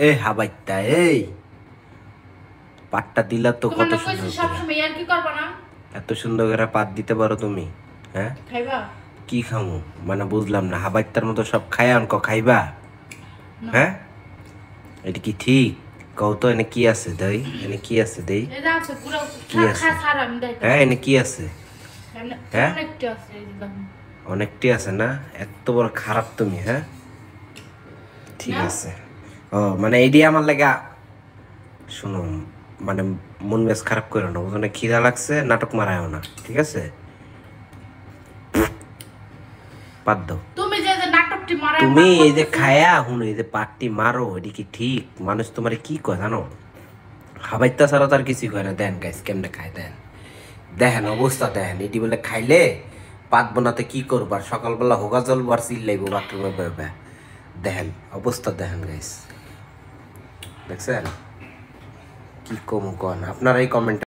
এ হাবাইতা এই পাটটা দিলা তো কত সুন্দর করে। এত সুন্দর করে পাত দিতে পারো তুমি? হ্যাঁ কি খামু মানে বুঝলাম না। হাবাইতার মতো সব খাই আনকো খাইবা? হ্যাঁ এটা কি ঠিক? কও তো এনে কি আছে দেই, এনে কি আছে দেই, কি আছে? হ্যাঁ এনে কি আছে? হ্যাঁ অনেকটি আছে না? এত বড় খারাপ তুমি? হ্যাঁ ঠিক আছে। ও মানে এইডি আমার লাগা শুনো, মানে মন মেজ খারাপ করো না, ওখানে খিদা লাগছে, নাটক মারায়ও না, ঠিক আছে? বাদ দাও তুমি। এই যে খায়া হুন এই যে পাটটি মারো, এটি কি ঠিক? মানুষ তোমার কি কয় জানো? হাবাইতা ছাড়া তার কিছুই কয় না। দেন গাইস কেমনে খায় দেন, দেখেন অবস্থা দেখেন। এটি বলে খাইলে পাত বোনাতে কি করবার, সকালবেলা হোগা জ্বলবো আর চিল্লাইবো বাথরুমে বেরোবে। দেখেন অবস্থা দেখেন গাইস, দেখছেন কি কম কন আপনারা এই কমেন্ট